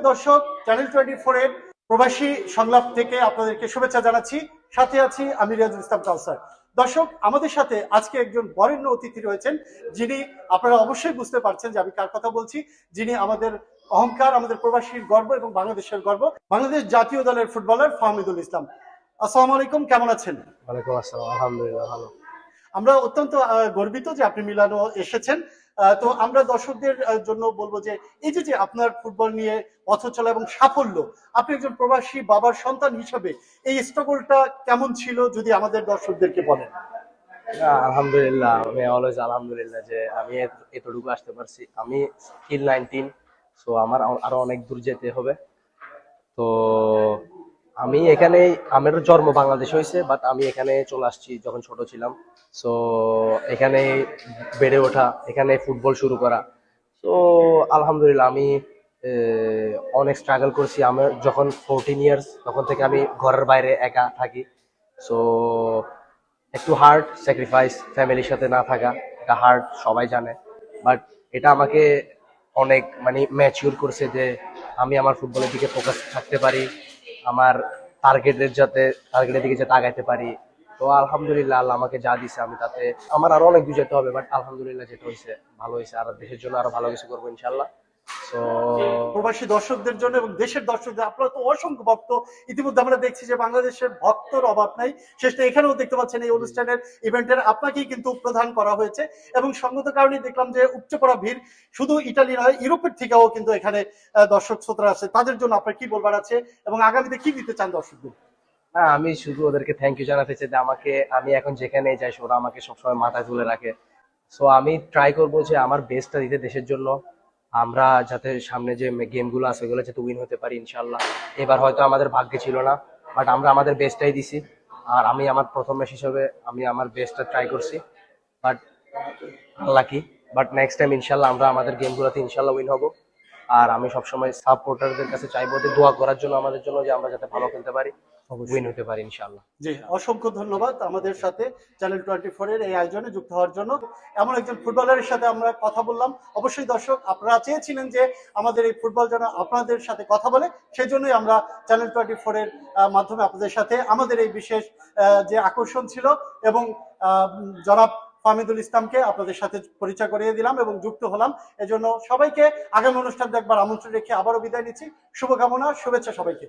দর্শক, চ্যানেল 24 এর প্রবাসী সংলাপ থেকে আপনাদেরকে শুভেচ্ছা জানাচ্ছি। সাথে আছি আমি রিয়াজুল ইসলাম কাউসার। দর্শক, আমাদের সাথে আজকে একজন বরেণ্য অতিথি রয়েছেন, যিনি আপনারা অবশ্যই বুঝতে পারছেন যে আমি কার কথা বলছি। যিনি আমাদের অহংকার, আমাদের প্রবাসীর গর্ব এবং বাংলাদেশের গর্ব, বাংলাদেশ জাতীয় দলের ফুটবলার ফাহমিদুল ইসলাম। আসসালামু আলাইকুম, কেমন আছেন? ওয়ালাইকুম আসসালাম, আলহামদুলিল্লাহ ভালো। আমরা অত্যন্ত গর্বিত যে আপনি মিলানো এসেছেন। তো আমরা দর্শকদের জন্য বলবো যে এই যে আপনার ফুটবল নিয়ে পথ চলা এবং সাফল্য, আপনি একজন প্রবাসী বাবার সন্তান হিসেবে এই স্ট্রাগলটা কেমন ছিল যদি আমাদের দর্শকদেরকে বলেন। আলহামদুলিল্লাহ, আমি অলওয়েজ আলহামদুলিল্লাহ যে আমি এতটুকু আসতে পারছি। আমি স্টিল 19, সো আমার আরো অনেক দূর যেতে হবে। তো আমি এখানে, আমার জন্ম বাংলাদেশ হয়েছে, বাট আমি এখানে চলে আসছি যখন ছোট ছিলাম। সো এখানে বেড়ে ওঠা, এখানে ফুটবল শুরু করা। তো আলহামদুলিল্লাহ আমি অনেক স্ট্রাগল করছি। আমার যখন 14 ইয়ার্স তখন থেকে আমি ঘরের বাইরে একা থাকি। সো একটু হার্ড স্যাক্রিফাইস, ফ্যামিলির সাথে না থাকা এটা হার্ড, সবাই জানে। বাট এটা আমাকে অনেক ম্যাচিউর করছে যে আমি আমার ফুটবলের দিকে ফোকাস থাকতে পারি, আমার টার্গেটের দিকে যাতে আগাইতে পারি। তো আলহামদুলিল্লাহ আল্লাহ আমাকে যা দিছে আমি তাতে, আমার আরো অনেক দূর যেতে হবে, বাট আলহামদুলিল্লাহ যেটা হয়েছে ভালো হয়েছে। আর দেশের জন্য আরো ভালো কিছু করবো ইনশাল্লাহ। তো প্রবাসী দর্শকদের জন্য এবং দেশের দর্শকদের, আপনারা তো অসংখ্য ভক্ত। ইতিমধ্যে আমরা দেখছি যে বাংলাদেশের ভক্তর অভাব নাই। শেষটা এখানেও দেখতে পাচ্ছেন, এই অনুষ্ঠানের ইভেন্টের আপনাকেই কিন্তু প্রদান করা হয়েছে এবং সঙ্গত কারণে দেখলাম যে উপচে পড়া ভিড়। শুধু ইটালি নয়, ইউরোপের থেকেও কিন্তু এখানে দর্শক শ্রোতারা আছে। তাদের জন্য আপনার কি বলবার আছে এবং আগামীতে কি দিতে চান দর্শকদের? না, আমি শুধু ওদেরকে থ্যাংক ইউ জানাতে চাই যে আমি এখন যেখানে যাই ওরা আমাকে সবসময় মাথায় তুলে রাখে। সো আমি ট্রাই করবো যে আমার বেস্টটা দিতে দেশের জন্য। আমরা যাতে সামনে যে গেমগুলো আছে ওগুলো যাতে উইন হতে পারি ইনশাল্লাহ। এবার হয়তো আমাদের ভাগ্যে ছিল না, বাট আমরা আমাদের বেস্টটাই দিছি। আর আমি আমার প্রথম ম্যাচ হিসেবে আমি আমার বেস্টটা ট্রাই করছি, but lucky. But next time ইনশাল্লাহ আমরা আমাদের গেমগুলোতে ইনশাল্লাহ উইন হবো। আর আমি সবসময় সাপোর্টারদের কাছে চাইবো যে দোয়া করার জন্য আমাদের জন্য, যে আমরা যাতে ভালো খেলতে পারি, উইন হতে পারি ইনশাল্লাহ। জি, অসংখ্য ধন্যবাদ আমাদের সাথে চ্যানেল 24 এর এই আয়োজনে যুক্ত হওয়ার জন্য। এমন একজন ফুটবলারের সাথে আমরা কথা বললাম। অবশ্যই দর্শক, আপনারা চেয়েছিলেন যে আমাদের এই ফুটবল যেন আপনাদের সাথে কথা বলে, সেই জন্যই আমরা চ্যানেল 24 এর মাধ্যমে আপনাদের সাথে আমাদের এই বিশেষ যে আকর্ষণ ছিল এবং জনাব ফাহমিদুল ইসলামকে আপনাদের সাথে পরিচয় করিয়ে দিলাম এবং যুক্ত হলাম। এজন্য সবাইকে আগামী অনুষ্ঠান দেখবার আমন্ত্রণ রেখে আবারও বিদায় নিচ্ছি। শুভকামনা, শুভেচ্ছা সবাইকে।